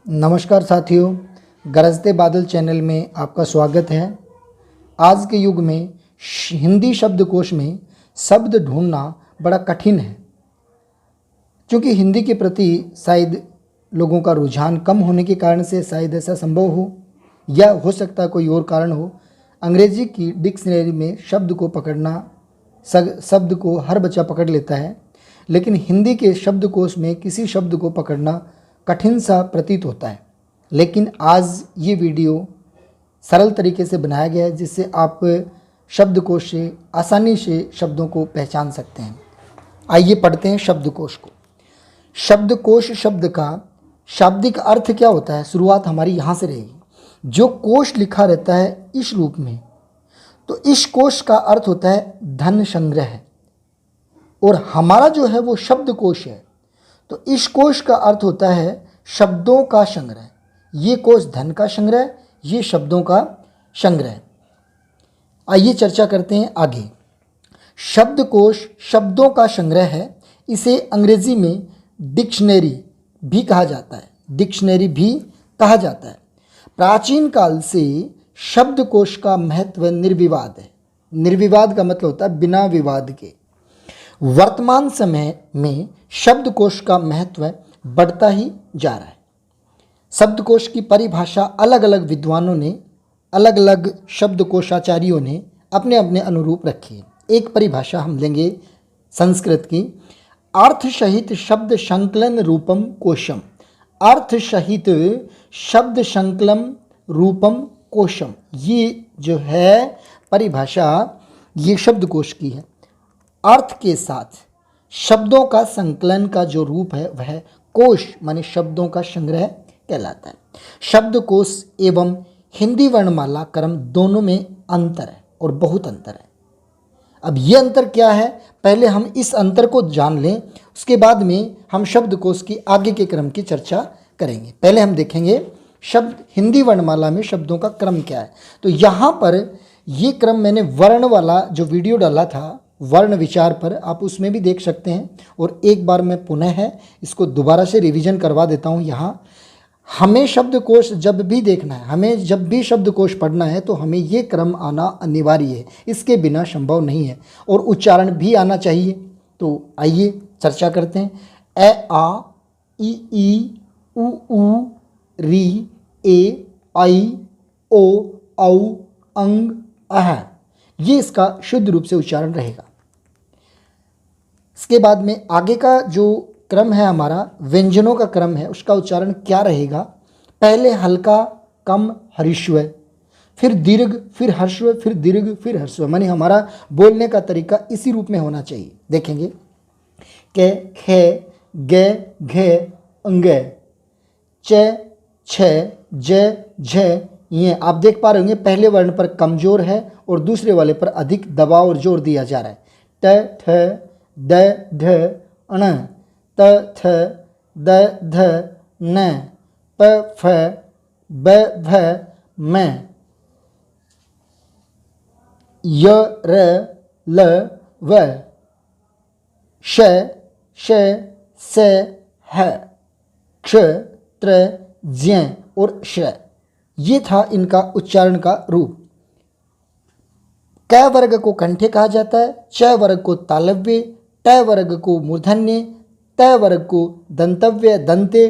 नमस्कार साथियों, गरजते बादल चैनल में आपका स्वागत है। आज के युग में हिंदी शब्दकोश में शब्द ढूंढना बड़ा कठिन है, क्योंकि हिंदी के प्रति शायद लोगों का रुझान कम होने के कारण से शायद ऐसा संभव हो, या हो सकता है कोई और कारण हो। अंग्रेजी की डिक्शनरी में शब्द को पकड़ना, शब्द को हर बच्चा पकड़ लेता है, लेकिन हिंदी के शब्दकोश में किसी शब्द को पकड़ना कठिन सा प्रतीत होता है। लेकिन आज ये वीडियो सरल तरीके से बनाया गया है, जिससे आप शब्दकोश से आसानी से शब्दों को पहचान सकते हैं। आइए पढ़ते हैं शब्दकोश को। शब्दकोश शब्द का शाब्दिक अर्थ क्या होता है, शुरुआत हमारी यहाँ से रहेगी। जो कोश लिखा रहता है इस रूप में, तो इस कोश का अर्थ होता है धन संग्रह, और हमारा जो है वो शब्दकोश है, तो इस कोश का अर्थ होता है शब्दों का संग्रह। ये कोश धन का संग्रह, ये शब्दों का संग्रह। आइए चर्चा करते हैं आगे। शब्दकोश शब्दों का संग्रह है। इसे अंग्रेजी में डिक्शनरी भी कहा जाता है, डिक्शनरी भी कहा जाता है। प्राचीन काल से शब्दकोश का महत्व निर्विवाद है। निर्विवाद का मतलब होता है बिना विवाद के। वर्तमान समय में शब्दकोश का महत्व बढ़ता ही जा रहा है। शब्दकोश की परिभाषा अलग अलग विद्वानों ने, अलग अलग शब्दकोशाचार्यों ने अपने अपने अनुरूप रखी है। एक परिभाषा हम लेंगे संस्कृत की। अर्थ सहित शब्द संकलन रूपम कोशम। अर्थ सहित शब्द संकलन रूपम कोशम, ये जो है परिभाषा ये शब्दकोश की है। अर्थ के साथ शब्दों का संकलन का जो रूप है वह कोश माने शब्दों का संग्रह कहलाता है। शब्दकोश एवं हिंदी वर्णमाला क्रम दोनों में अंतर है, और बहुत अंतर है। अब ये अंतर क्या है, पहले हम इस अंतर को जान लें, उसके बाद में हम शब्दकोश की आगे के क्रम की चर्चा करेंगे। पहले हम देखेंगे शब्द हिंदी वर्णमाला में शब्दों का क्रम क्या है। तो यहाँ पर ये क्रम मैंने वर्ण वाला जो वीडियो डाला था वर्ण विचार पर, आप उसमें भी देख सकते हैं। और एक बार मैं पुनः है इसको दोबारा से रिवीजन करवा देता हूँ। यहाँ हमें शब्दकोश जब भी देखना है, हमें जब भी शब्दकोश पढ़ना है, तो हमें ये क्रम आना अनिवार्य है, इसके बिना संभव नहीं है। और उच्चारण भी आना चाहिए। तो आइए चर्चा करते हैं। ए आ ई उ ऊ री ए आई ओ औ अंग अह, ये इसका शुद्ध रूप से उच्चारण रहेगा। इसके बाद में आगे का जो क्रम है हमारा व्यंजनों का क्रम है, उसका उच्चारण क्या रहेगा। पहले हल्का कम हरिश्व, फिर दीर्घ, फिर हर्षव, फिर दीर्घ, फिर हर्षव, माने हमारा बोलने का तरीका इसी रूप में होना चाहिए। देखेंगे के खे गे घे अंगे च छ ज झ, ये आप देख पा रहे होंगे पहले वर्ण पर कमजोर है और दूसरे वाले पर अधिक दबाव और जोर दिया जा रहा है। ट ठ द ढ अण त थ द ध न प फ ब भ म य र ल व श श स ह क्ष त्र ज्ञ और श। ये था इनका उच्चारण का रूप। क वर्ग को कंठे कहा जाता है, च वर्ग को तालव्य, ट वर्ग को मूर्धन्य, त वर्ग को दंतव्य दंते,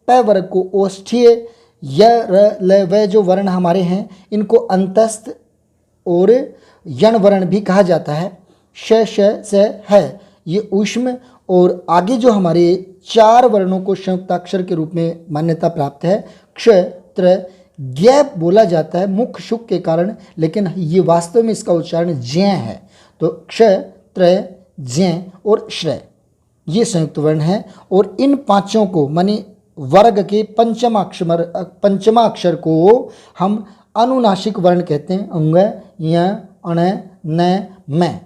प वर्ग को ओष्ठ्य, य र ल व जो वर्ण हमारे हैं इनको अंतस्थ और यण वर्ण भी कहा जाता है। श श स है ये ऊष्म, और आगे जो हमारे चार वर्णों को संयुक्ताक्षर के रूप में मान्यता प्राप्त है। क्ष त्र ज्ञ बोला जाता है मुख शुक के कारण, लेकिन ये वास्तव में इसका उच्चारण ज्ञ है। तो क्ष त्र ज्ञ और श्रय ये संयुक्त वर्ण है। और इन पांचों को माने वर्ग के पंचमाक्षर को हम अनुनासिक वर्ण कहते हैं। अंग य अण न म।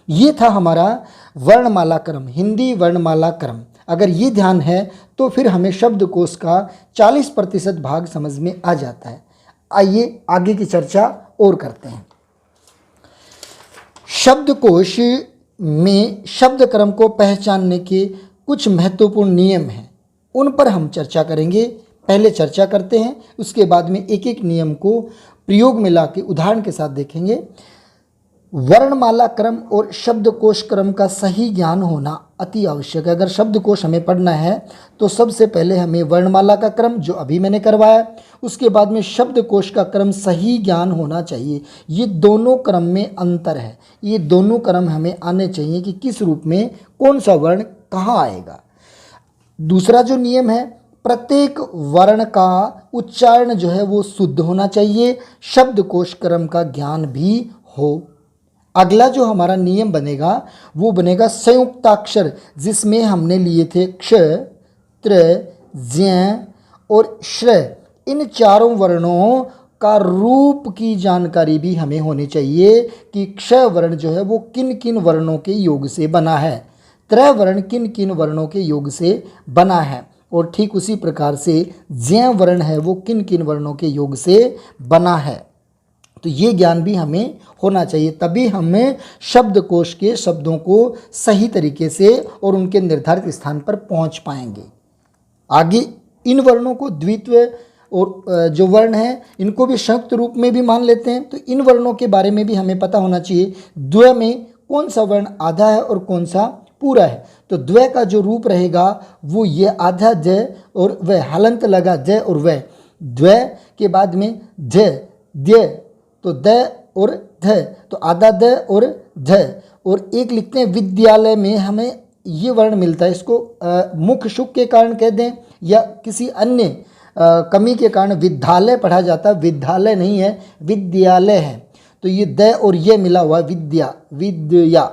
ये था हमारा वर्णमाला क्रम, हिंदी वर्णमाला क्रम। अगर ये ध्यान है तो फिर हमें शब्दकोश का 40% भाग समझ में आ जाता है। आइए आगे की चर्चा और करते हैं। शब्दकोश में शब्द क्रम को पहचानने के कुछ महत्वपूर्ण नियम हैं, उन पर हम चर्चा करेंगे। पहले चर्चा करते हैं, उसके बाद में एक एक नियम को प्रयोग में ला के उदाहरण के साथ देखेंगे। वर्णमाला क्रम और शब्दकोश क्रम का सही ज्ञान होना अति आवश्यक है। अगर शब्दकोश हमें पढ़ना है तो सबसे पहले हमें वर्णमाला का क्रम, जो अभी मैंने करवाया, उसके बाद में शब्दकोश का क्रम सही ज्ञान होना चाहिए। ये दोनों क्रम में अंतर है, ये दोनों क्रम हमें आने चाहिए कि किस रूप में कौन सा वर्ण कहाँ आएगा। दूसरा जो नियम है, प्रत्येक वर्ण का उच्चारण जो है वो शुद्ध होना चाहिए, शब्दकोश क्रम का ज्ञान भी हो। अगला जो हमारा नियम बनेगा वो बनेगा संयुक्ताक्षर, जिसमें हमने लिए थे क्ष, त्र, ज्ञ और श्र। इन चारों वर्णों का रूप की जानकारी भी हमें होनी चाहिए कि क्ष वर्ण जो है वो किन किन वर्णों के योग से बना है, त्र वर्ण किन किन वर्णों के योग से बना है, और ठीक उसी प्रकार से ज्ञ वर्ण है वो किन किन वर्णों के योग से बना है। तो ये ज्ञान भी हमें होना चाहिए, तभी हमें शब्दकोश के शब्दों को सही तरीके से और उनके निर्धारित स्थान पर पहुंच पाएंगे। आगे इन वर्णों को द्वित्व और जो वर्ण हैं इनको भी संयुक्त रूप में भी मान लेते हैं, तो इन वर्णों के बारे में भी हमें पता होना चाहिए द्व में कौन सा वर्ण आधा है और कौन सा पूरा है। तो द्व का जो रूप रहेगा वो ये आधा ज और वह हलंत लगा ज और वह, द्व के बाद में ध द्य, तो द और ध, तो आधा द और ध। और एक लिखते हैं विद्यालय में हमें ये वर्ण मिलता है, इसको मुख शुक के कारण कह दें या किसी अन्य कमी के कारण विद्यालय पढ़ा जाता है, विद्यालय नहीं है विद्यालय है। तो ये द और ये मिला हुआ विद्या, विद्या,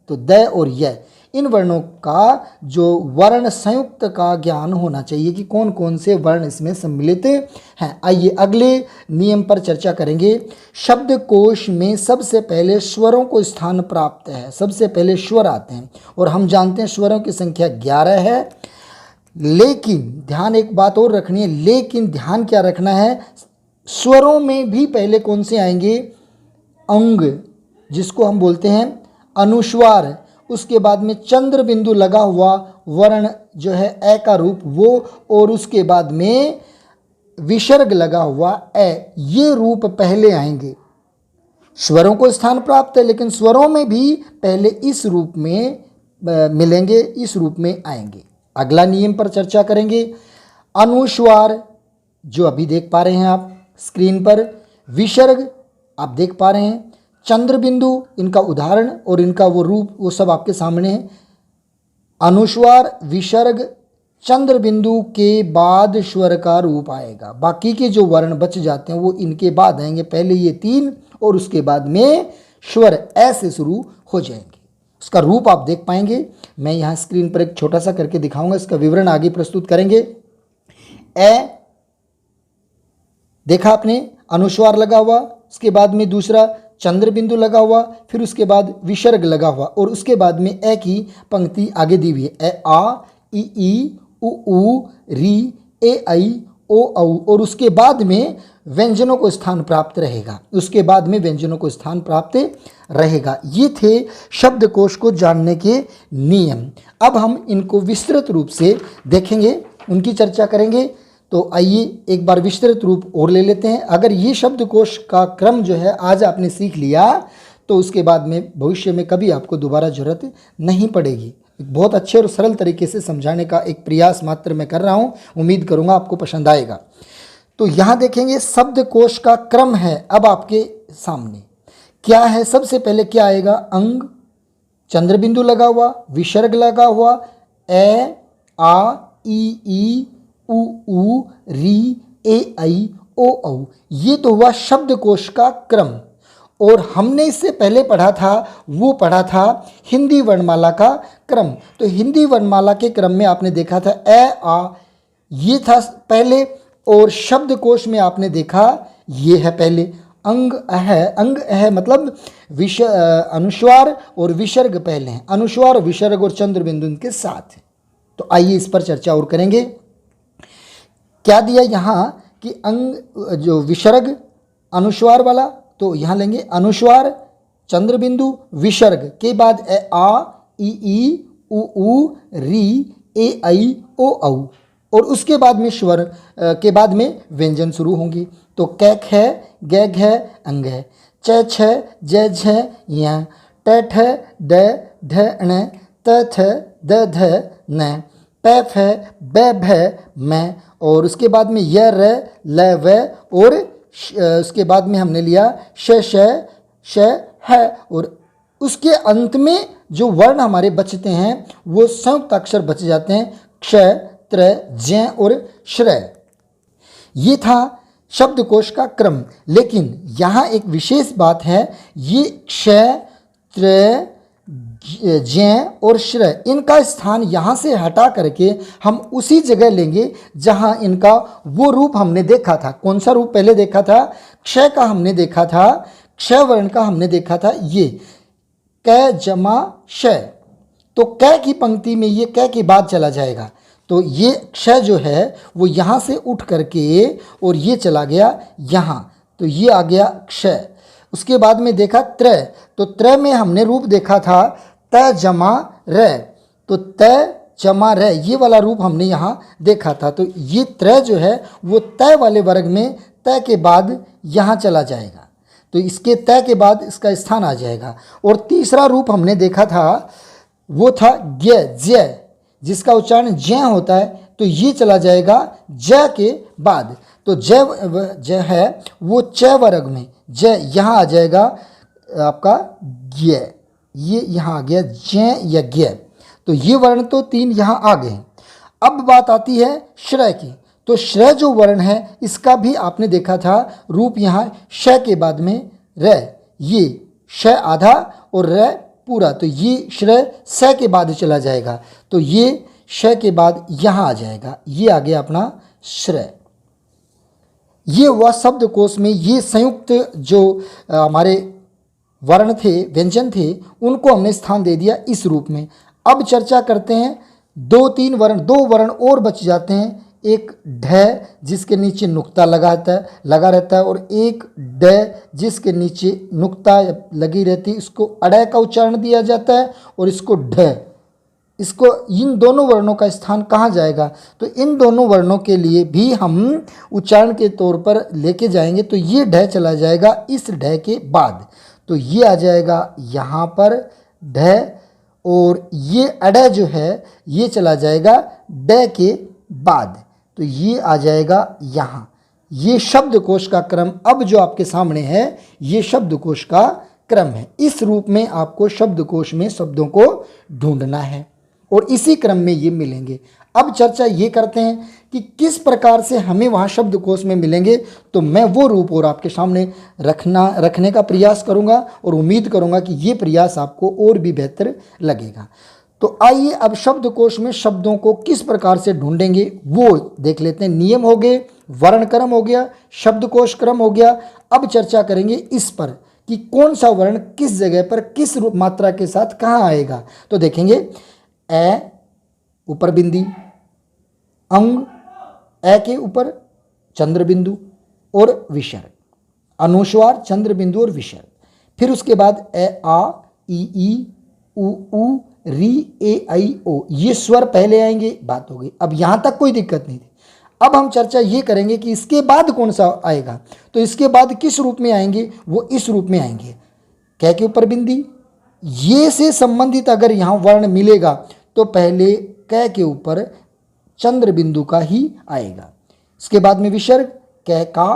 तो द और य। इन वर्णों का जो वर्ण संयुक्त का ज्ञान होना चाहिए कि कौन कौन से वर्ण इसमें सम्मिलित हैं। आइए अगले नियम पर चर्चा करेंगे। शब्दकोश में सबसे पहले स्वरों को स्थान प्राप्त है, सबसे पहले स्वर आते हैं और हम जानते हैं स्वरों की संख्या 11 है। लेकिन ध्यान एक बात और रखनी है, लेकिन ध्यान क्या रखना है, स्वरों में भी पहले कौन से आएंगे, अंग, जिसको हम बोलते हैं अनुस्वार, उसके बाद में चंद्र बिंदु लगा हुआ वर्ण जो है ए का रूप वो, और उसके बाद में विसर्ग लगा हुआ ए, ये रूप पहले आएंगे। स्वरों को स्थान प्राप्त है लेकिन स्वरों में भी पहले इस रूप में मिलेंगे, इस रूप में आएंगे। अगला नियम पर चर्चा करेंगे। अनुस्वार जो अभी देख पा रहे हैं आप स्क्रीन पर, विसर्ग आप देख पा रहे हैं, चंद्र बिंदु इनका उदाहरण और इनका वो रूप वो सब आपके सामने है। अनुस्वार, विसर्ग, चंद्र बिंदु के बाद स्वर का रूप आएगा। बाकी के जो वर्ण बच जाते हैं वो इनके बाद आएंगे, पहले ये 3 और उसके बाद में स्वर ऐसे शुरू हो जाएंगे। उसका रूप आप देख पाएंगे, मैं यहाँ स्क्रीन पर एक छोटा सा करके दिखाऊंगा, इसका विवरण आगे प्रस्तुत करेंगे। ए देखा आपने, अनुस्वार लगा हुआ, उसके बाद में दूसरा चंद्र बिंदु लगा हुआ, फिर उसके बाद विसर्ग लगा हुआ और उसके बाद में ए की पंक्ति आगे दी हुई है, ए आ ई उ ऊ री ए आई ओ औ, और उसके बाद में व्यंजनों को स्थान प्राप्त रहेगा, उसके बाद में व्यंजनों को स्थान प्राप्त रहेगा। ये थे शब्दकोश को जानने के नियम। अब हम इनको विस्तृत रूप से देखेंगे, उनकी चर्चा करेंगे। तो आइए एक बार विस्तृत रूप और ले लेते हैं। अगर ये शब्दकोश का क्रम जो है आज आपने सीख लिया तो उसके बाद में भविष्य में कभी आपको दोबारा जरूरत नहीं पड़ेगी। बहुत अच्छे और सरल तरीके से समझाने का एक प्रयास मात्र मैं कर रहा हूँ, उम्मीद करूँगा आपको पसंद आएगा। तो यहाँ देखेंगे शब्दकोश का क्रम है अब आपके सामने क्या है। सबसे पहले क्या आएगा, अंग, चंद्र बिंदु लगा हुआ, विसर्ग लगा हुआ, ए आ ई उ ऊ री ए आई ओ औ। ये तो हुआ शब्दकोश का क्रम। और हमने इससे पहले पढ़ा था, वो पढ़ा था हिंदी वर्णमाला का क्रम। तो हिंदी वर्णमाला के क्रम में आपने देखा था ए आ, ये था पहले, और शब्दकोश में आपने देखा ये है पहले, अंग है, अंग है मतलब अनुस्वार और विसर्ग पहले हैं, अनुस्वार विसर्ग और चंद्र बिंदु इनके साथ है। तो आइए इस पर चर्चा और करेंगे। क्या दिया यहाँ कि अंग जो विसर्ग अनुस्वार वाला, तो यहाँ लेंगे अनुस्वार चंद्र बिंदु विसर्ग के बाद ए आ ई उ ऊ री ए आई ओ औ, और उसके बाद में स्वर के बाद में व्यंजन शुरू होंगे। तो कै ख गै घ अंग है, च छ ज झ य, ट ठ ड ढ ण, त थ द ध न, प फ ब भ म, और उसके बाद में य र ल व, और उसके बाद में हमने लिया श श ह, और उसके अंत में जो वर्ण हमारे बचते हैं वो संयुक्त अक्षर बच जाते हैं, क्ष त्र ज्ञ और श्रय। ये था शब्दकोश का क्रम। लेकिन यहाँ एक विशेष बात है, ये क्ष त्र ज्ञ और श्रय, इनका स्थान यहाँ से हटा करके हम उसी जगह लेंगे जहाँ इनका वो रूप हमने देखा था। कौन सा रूप पहले देखा था? क्ष का हमने देखा था, क्ष वर्ण का हमने देखा था, ये क जमा श। तो क की पंक्ति में ये क के बाद चला जाएगा, तो ये क्ष जो है वो यहाँ से उठ करके और ये चला गया यहाँ, तो ये आ गया क्ष। उसके बाद में देखा त्र, तो त्र में हमने रूप देखा था त जमा र, तो त जमा र ये वाला रूप हमने यहाँ देखा था। तो ये त्र जो है वो तय वाले वर्ग में त के बाद यहाँ चला जाएगा, तो इसके तय के बाद इसका स्थान आ जाएगा। और तीसरा रूप हमने देखा था वो था ज्ञ ज्य, जिसका उच्चारण ज्य होता है, तो ये चला जाएगा ज के बाद। तो ज है वो च वर्ग में, ज यहाँ आ जाएगा आपका ज्ञ, ये यहाँ आ गया ज या ज्ञ। तो ये वर्ण तो तीन यहाँ आ गए। अब बात आती है श्रय की। तो श्रय जो वर्ण है इसका भी आपने देखा था रूप यहाँ श के बाद में र, ये श आधा और र पूरा, तो ये श्रय स के बाद चला जाएगा, तो ये श के बाद यहाँ आ जाएगा, ये आ गया अपना श्रय। ये वह शब्दकोश में ये संयुक्त जो हमारे वर्ण थे, व्यंजन थे, उनको हमने स्थान दे दिया इस रूप में। अब चर्चा करते हैं दो वर्ण और बच जाते हैं, एक ढ जिसके नीचे नुक्ता लगा रहता है और एक ड जिसके नीचे नुक्ता लगी रहती है, इसको अड़य का उच्चारण दिया जाता है और इसको ढ। इसको इन दोनों वर्णों का स्थान कहाँ जाएगा? तो इन दोनों वर्णों के लिए भी हम उच्चारण के तौर पर लेके जाएंगे, तो ये ढ चला जाएगा इस ढ के बाद, तो ये आ जाएगा यहाँ पर ढ, और ये अड़य जो है ये चला जाएगा ड के बाद, तो ये आ जाएगा यहाँ। ये शब्दकोश का क्रम अब जो आपके सामने है ये शब्दकोश का क्रम है। इस रूप में आपको शब्दकोश में शब्दों को ढूंढना है और इसी क्रम में ये मिलेंगे। अब चर्चा ये करते हैं कि किस प्रकार से हमें वहाँ शब्दकोश में मिलेंगे, तो मैं वो रूप और आपके सामने रखने का प्रयास करूँगा और उम्मीद करूँगा कि ये प्रयास आपको और भी बेहतर लगेगा। तो आइए अब शब्दकोश में शब्दों को किस प्रकार से ढूंढेंगे वो देख लेते हैं। नियम हो गए, वर्ण क्रम हो गया, शब्दकोश क्रम हो गया। अब चर्चा करेंगे इस पर कि कौन सा वर्ण किस जगह पर किस रूप मात्रा के साथ कहाँ आएगा। तो देखेंगे ए ऊपर बिंदी, अंग ए के ऊपर चंद्र बिंदु और विसर्ग, अनुस्वार चंद्र बिंदु और विसर्ग। फिर उसके बाद ए आ ई उ री ए आई ओ, ये स्वर पहले आएंगे, बात हो गई। अब यहाँ तक कोई दिक्कत नहीं थी। अब हम चर्चा ये करेंगे कि इसके बाद कौन सा आएगा, तो इसके बाद किस रूप में आएंगे, वो इस रूप में आएंगे। कै के ऊपर बिंदी, ये से संबंधित अगर यहाँ वर्ण मिलेगा तो पहले कै के ऊपर चंद्र बिंदु का ही आएगा। इसके बाद में विसर्ग कै का,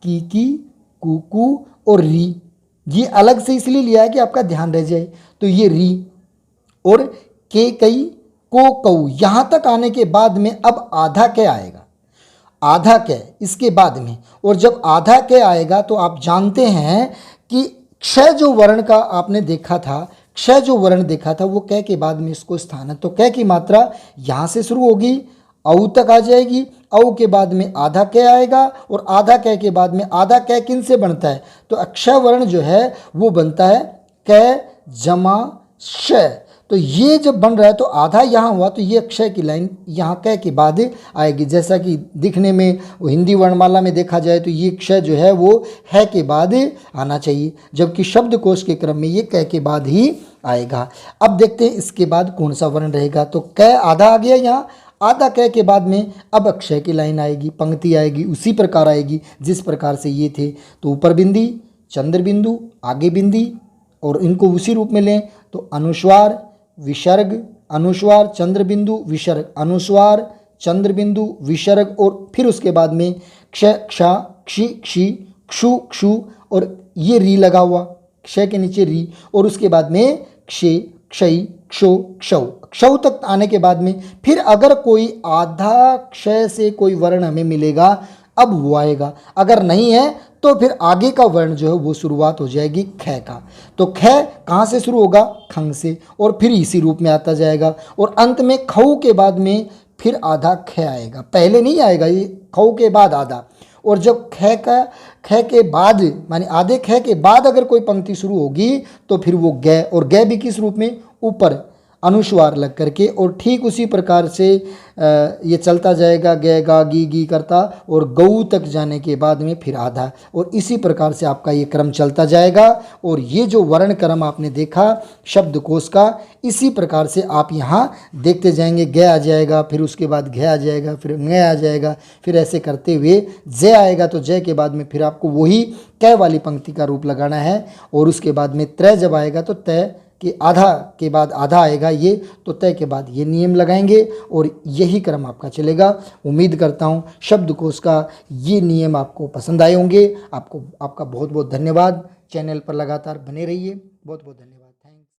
की, कु और री, ये अलग से इसलिए लिया है कि आपका ध्यान रह जाए। तो ये री और के कई को कऊ, यहाँ तक आने के बाद में अब आधा कै आएगा, आधा कै इसके बाद में। और जब आधा कै आएगा तो आप जानते हैं कि क्षय जो वर्ण का आपने देखा था, क्षय जो वर्ण देखा था वो कै के बाद में इसको स्थान है। तो कै की मात्रा यहाँ से शुरू होगी, औ तक आ जाएगी, औ के बाद में आधा कै आएगा और आधा कै के बाद में आधा कै किन से बनता है, तो अक्षय वर्ण जो है वो बनता है कै जमा श। तो ये जब बन रहा है तो आधा यहाँ हुआ, तो ये अक्षय की लाइन यहाँ कै के बाद आएगी। जैसा कि दिखने में वो हिंदी वर्णमाला में देखा जाए तो ये क्षय जो है वो है के बाद आना चाहिए, जबकि शब्दकोश के क्रम में ये कै के बाद ही आएगा। अब देखते हैं इसके बाद कौन सा वर्ण रहेगा। तो कै आधा आ गया यहाँ, आधा क के बाद में अब क्षय की लाइन आएगी, पंक्ति आएगी, उसी प्रकार आएगी जिस प्रकार से ये थे। तो ऊपर बिंदी, चंद्र बिंदु, आगे बिंदी, और इनको उसी रूप में लें तो अनुस्वार विसर्ग, अनुस्वार चंद्र बिंदु विसर्ग, अनुस्वार चंद्र बिंदु विसर्ग, और फिर उसके बाद में क्षक्षा क्षि क्षि क्षु क्षु, और ये री लगा हुआ, क्षय के नीचे री, और उसके बाद में क्षे क्षय क्षो क्षौ, क्षौ तक आने के बाद में फिर अगर कोई आधा क्षय से कोई वर्ण हमें मिलेगा अब वो आएगा, अगर नहीं है तो फिर आगे का वर्ण जो है वो शुरुआत हो जाएगी ख का। तो ख कहाँ से शुरू होगा? खंग से, और फिर इसी रूप में आता जाएगा, और अंत में खऊ के बाद में फिर आधा ख आएगा, पहले नहीं आएगा, ये खऊ के बाद आधा। और जब ख के बाद माने आधे ख के बाद अगर कोई पंक्ति शुरू होगी तो फिर वो ग, और ग भी किस रूप में? ऊपर अनुस्वार लग करके, और ठीक उसी प्रकार से ये चलता जाएगा, ग गा गी गी करता, और गऊ तक जाने के बाद में फिर आधा, और इसी प्रकार से आपका ये क्रम चलता जाएगा। और ये जो वर्ण क्रम आपने देखा शब्दकोश का, इसी प्रकार से आप यहाँ देखते जाएंगे, ग आ जाएगा, फिर उसके बाद घ आ जाएगा, फिर ng आ जाएगा, फिर ऐसे करते हुए ज आएगा, तो जय के बाद में फिर आपको वही क वाली पंक्ति का रूप लगाना है, और उसके बाद में त्रय जब आएगा तो तय कि आधा के बाद आधा आएगा ये, तो तय के बाद ये नियम लगाएंगे, और यही क्रम आपका चलेगा। उम्मीद करता हूँ शब्दकोश का ये नियम आपको पसंद आए होंगे। आपका बहुत बहुत धन्यवाद। चैनल पर लगातार बने रहिए। बहुत बहुत धन्यवाद।